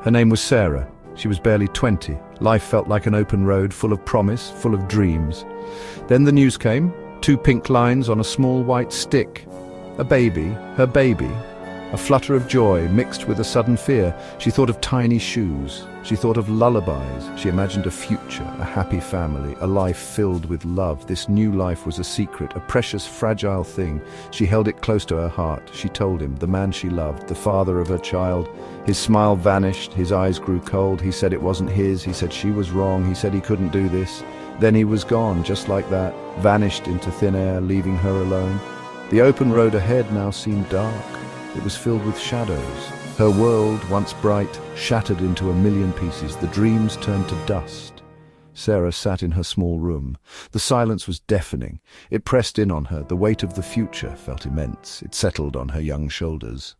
Her name was Sarah. She was barely 20. Life felt like an open road, full of promise, full of dreams. Then the news came, 2 pink lines on a small white stick. A baby, her baby. A flutter of joy mixed with a sudden fear. She thought of tiny shoes. She thought of lullabies. She imagined a future, a happy family, a life filled with love. This new life was a secret, a precious, fragile thing. She held it close to her heart. She told him, the man she loved, the father of her child. His smile vanished. His eyes grew cold. He said it wasn't his. He said she was wrong. He said he couldn't do this. Then he was gone, just like that, vanished into thin air, leaving her alone. The open road ahead now seemed dark. It was filled with shadows. Her world, once bright, shattered into a million pieces. The dreams turned to dust. Sarah sat in her small room. The silence was deafening. It pressed in on her. The weight of the future felt immense. It settled on her young shoulders.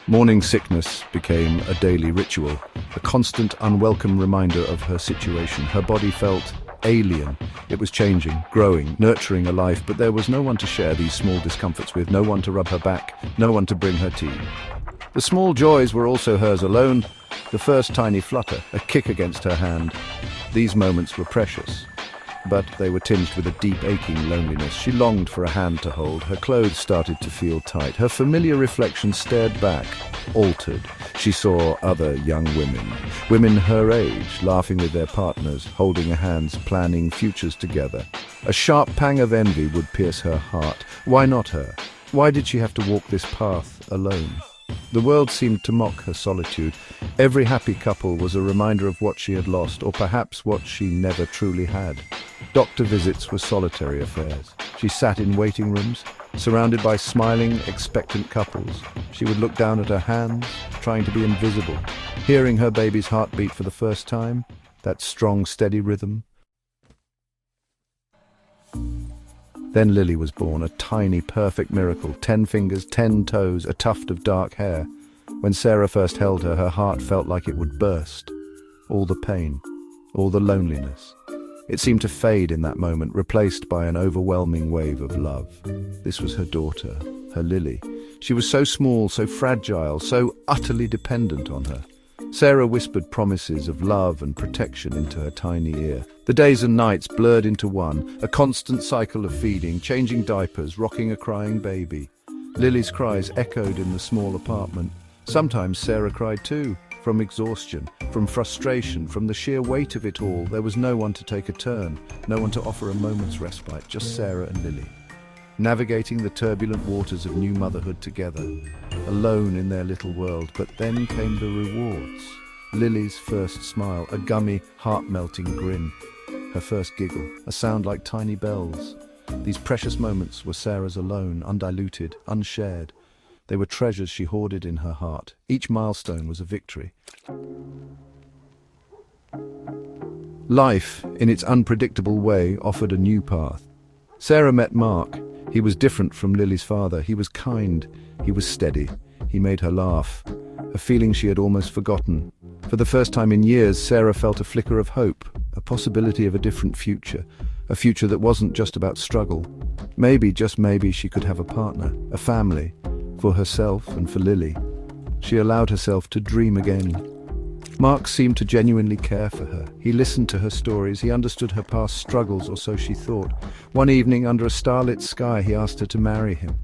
Morning sickness became a daily ritual, a constant, unwelcome reminder of her situation. Her body felt alien. It was changing, growing, nurturing a life, but there was no one to share these small discomforts with, no one to rub her back, no one to bring her tea. The small joys were also hers alone, the first tiny flutter, a kick against her hand. These moments were precious, but they were tinged with a deep, aching loneliness. She longed for a hand to hold. Her clothes started to feel tight. Her familiar reflection stared back, altered. She saw other young women her age, laughing with their partners, holding hands, planning futures together. A sharp pang of envy would pierce her heart. Why not her? Why did she have to walk this path alone? The world seemed to mock her solitude. Every happy couple was a reminder of what she had lost, or perhaps what she never truly had. Doctor visits were solitary affairs. She sat in waiting rooms, surrounded by smiling, expectant couples. She would look down at her hands, trying to be invisible, hearing her baby's heartbeat for the first time, that strong, steady rhythm. Then Lily was born, a tiny, perfect miracle, 10 fingers, 10 toes, a tuft of dark hair. When Sarah first held her, her heart felt like it would burst. All the pain, all the loneliness. It seemed to fade in that moment, replaced by an overwhelming wave of love. This was her daughter, her Lily. She was so small, so fragile, so utterly dependent on her. Sarah whispered promises of love and protection into her tiny ear. The days and nights blurred into one, a constant cycle of feeding, changing diapers, rocking a crying baby. Lily's cries echoed in the small apartment. Sometimes Sarah cried too, from exhaustion, from frustration, from the sheer weight of it all. There was no one to take a turn, no one to offer a moment's respite, just Sarah and Lily, navigating the turbulent waters of new motherhood together, alone in their little world. But then came the rewards. Lily's first smile, a gummy, heart-melting grin. Her first giggle, a sound like tiny bells. These precious moments were Sarah's alone, undiluted, unshared. They were treasures she hoarded in her heart. Each milestone was a victory. Life, in its unpredictable way, offered a new path. Sarah met Mark. He was different from Lily's father. He was kind. He was steady. He made her laugh, a feeling she had almost forgotten. For the first time in years, Sarah felt a flicker of hope, a possibility of a different future, a future that wasn't just about struggle. Maybe, just maybe, she could have a partner, a family, for herself and for Lily. She allowed herself to dream again. Mark seemed to genuinely care for her. He listened to her stories. He understood her past struggles, or so she thought. One evening, under a starlit sky, he asked her to marry him.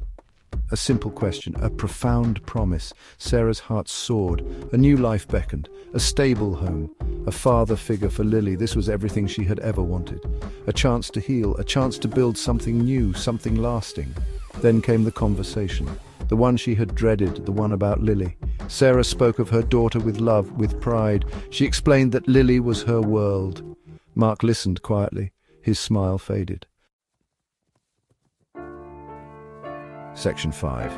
A simple question, a profound promise. Sarah's heart soared. A new life beckoned, a stable home, a father figure for Lily. This was everything she had ever wanted. A chance to heal, a chance to build something new, something lasting. Then came the conversation, the one she had dreaded, the one about Lily. Sarah spoke of her daughter with love, with pride. She explained that Lily was her world. Mark listened quietly. His smile faded. Section 5.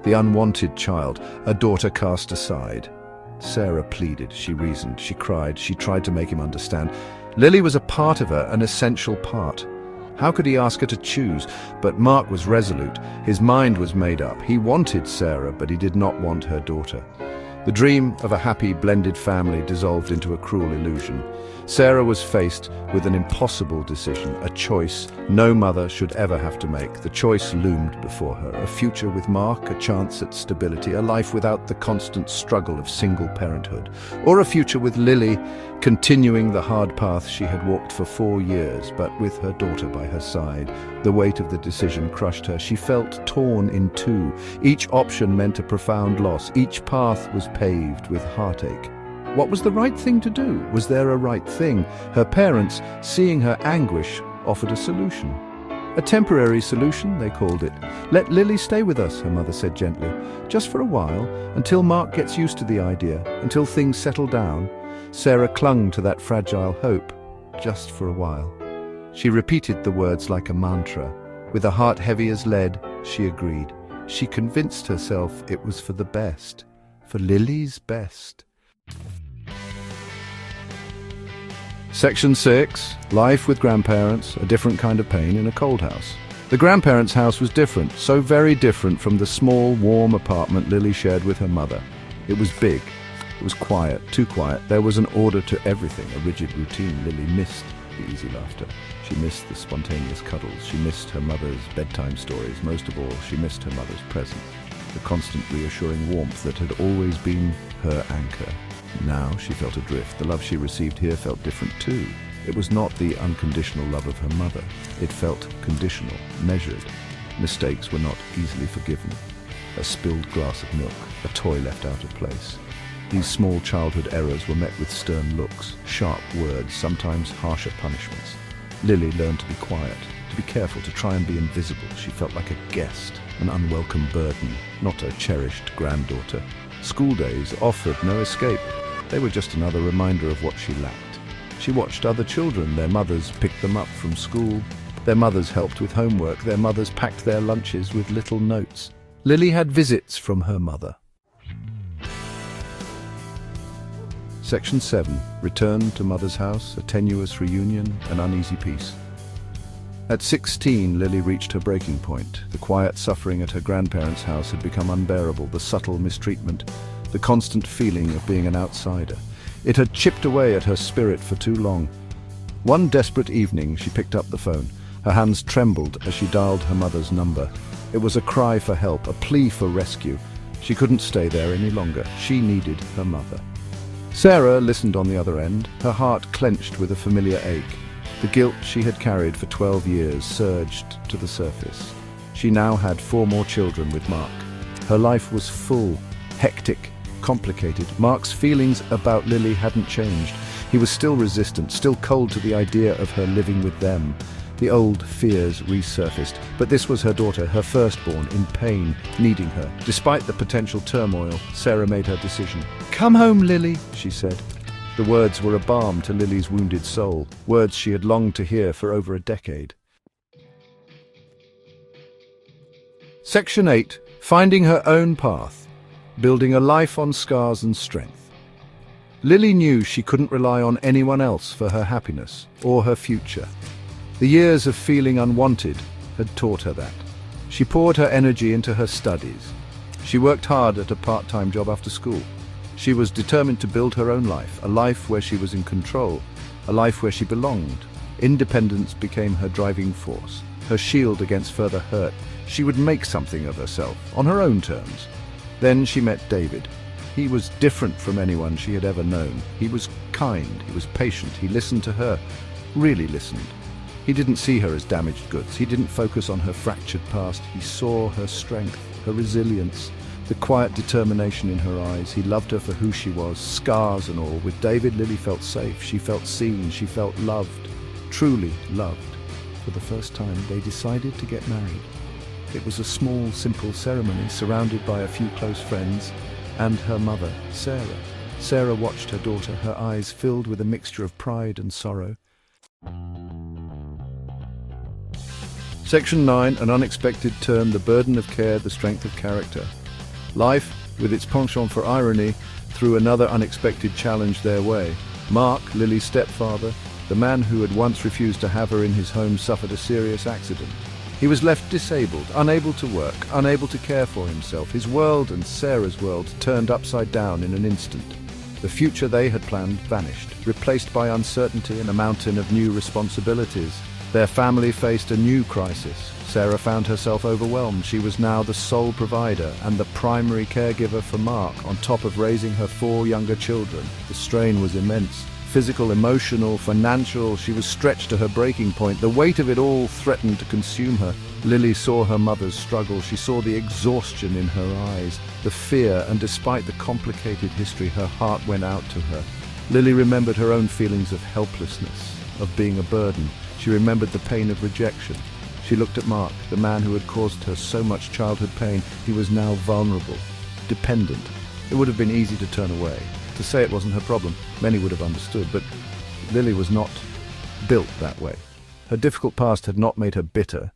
The unwanted child, a daughter cast aside. Sarah pleaded, she reasoned, she cried, she tried to make him understand. Lily was a part of her, an essential part. How could he ask her to choose? But Mark was resolute. His mind was made up. He wanted Sarah, but he did not want her daughter. The dream of a happy, blended family dissolved into a cruel illusion. Sarah was faced with an impossible decision, a choice no mother should ever have to make. The choice loomed before her: a future with Mark, a chance at stability, a life without the constant struggle of single parenthood, or a future with Lily, continuing the hard path she had walked for 4 years, but with her daughter by her side. The weight of the decision crushed her. She felt torn in two. Each option meant a profound loss. Each path was paved with heartache. What was the right thing to do? Was there a right thing? Her parents, seeing her anguish, offered a solution. A temporary solution, they called it. "Let Lily stay with us," her mother said gently. "Just for a while, until Mark gets used to the idea, until things settle down." Sarah clung to that fragile hope. Just for a while. She repeated the words like a mantra. With a heart heavy as lead, she agreed. She convinced herself it was for the best. For Lily's best. Section 6. Life with grandparents, a different kind of pain in a cold house. The grandparents' house was different, so very different from the small, warm apartment Lily shared with her mother. It was big. It was quiet, too quiet. There was an order to everything, a rigid routine. Lily missed the easy laughter. She missed the spontaneous cuddles. She missed her mother's bedtime stories. Most of all, she missed her mother's presence, the constant reassuring warmth that had always been her anchor. Now she felt adrift. The love she received here felt different too. It was not the unconditional love of her mother. It felt conditional, measured. Mistakes were not easily forgiven. A spilled glass of milk, a toy left out of place. These small childhood errors were met with stern looks, sharp words, sometimes harsher punishments. Lily learned to be quiet, to be careful, to try and be invisible. She felt like a guest, an unwelcome burden, not a cherished granddaughter. School days offered no escape. They were just another reminder of what she lacked. She watched other children. Their mothers picked them up from school. Their mothers helped with homework. Their mothers packed their lunches with little notes. Lily had visits from her mother. Section 7. Return to mother's house, a tenuous reunion, an uneasy peace. At 16, Lily reached her breaking point. The quiet suffering at her grandparents' house had become unbearable, the subtle mistreatment, the constant feeling of being an outsider. It had chipped away at her spirit for too long. One desperate evening, she picked up the phone. Her hands trembled as she dialed her mother's number. It was a cry for help, a plea for rescue. She couldn't stay there any longer. She needed her mother. Sarah listened on the other end, her heart clenched with a familiar ache. The guilt she had carried for 12 years surged to the surface. She now had 4 more children with Mark. Her life was full, hectic, complicated. Mark's feelings about Lily hadn't changed. He was still resistant, still cold to the idea of her living with them. The old fears resurfaced, but this was her daughter, her firstborn, in pain, needing her. Despite the potential turmoil, Sarah made her decision. "Come home, Lily," she said. The words were a balm to Lily's wounded soul, words she had longed to hear for over a decade. Section 8. Finding her own path, building a life on scars and strength. Lily knew she couldn't rely on anyone else for her happiness or her future. The years of feeling unwanted had taught her that. She poured her energy into her studies. She worked hard at a part-time job after school. She was determined to build her own life, a life where she was in control, a life where she belonged. Independence became her driving force, her shield against further hurt. She would make something of herself, on her own terms. Then she met David. He was different from anyone she had ever known. He was kind, he was patient, he listened to her, really listened. He didn't see her as damaged goods. He didn't focus on her fractured past. He saw her strength, her resilience, the quiet determination in her eyes. He loved her for who she was, scars and all. With David, Lily felt safe. She felt seen. She felt loved, truly loved. For the first time, they decided to get married. It was a small, simple ceremony surrounded by a few close friends and her mother, Sarah. Sarah watched her daughter, her eyes filled with a mixture of pride and sorrow. Section 9, an unexpected turn, the burden of care, the strength of character. Life, with its penchant for irony, threw another unexpected challenge their way. Mark, Lily's stepfather, the man who had once refused to have her in his home, suffered a serious accident. He was left disabled, unable to work, unable to care for himself. His world and Sarah's world turned upside down in an instant. The future they had planned vanished, replaced by uncertainty and a mountain of new responsibilities. Their family faced a new crisis. Sarah found herself overwhelmed. She was now the sole provider and the primary caregiver for Mark, on top of raising her 4 younger children. The strain was immense. Physical, emotional, financial, she was stretched to her breaking point. The weight of it all threatened to consume her. Lily saw her mother's struggle. She saw the exhaustion in her eyes, the fear, and despite the complicated history, her heart went out to her. Lily remembered her own feelings of helplessness, of being a burden. She remembered the pain of rejection. She looked at Mark, the man who had caused her so much childhood pain. He was now vulnerable, dependent. It would have been easy to turn away, to say it wasn't her problem. Many would have understood, but Lily was not built that way. Her difficult past had not made her bitter.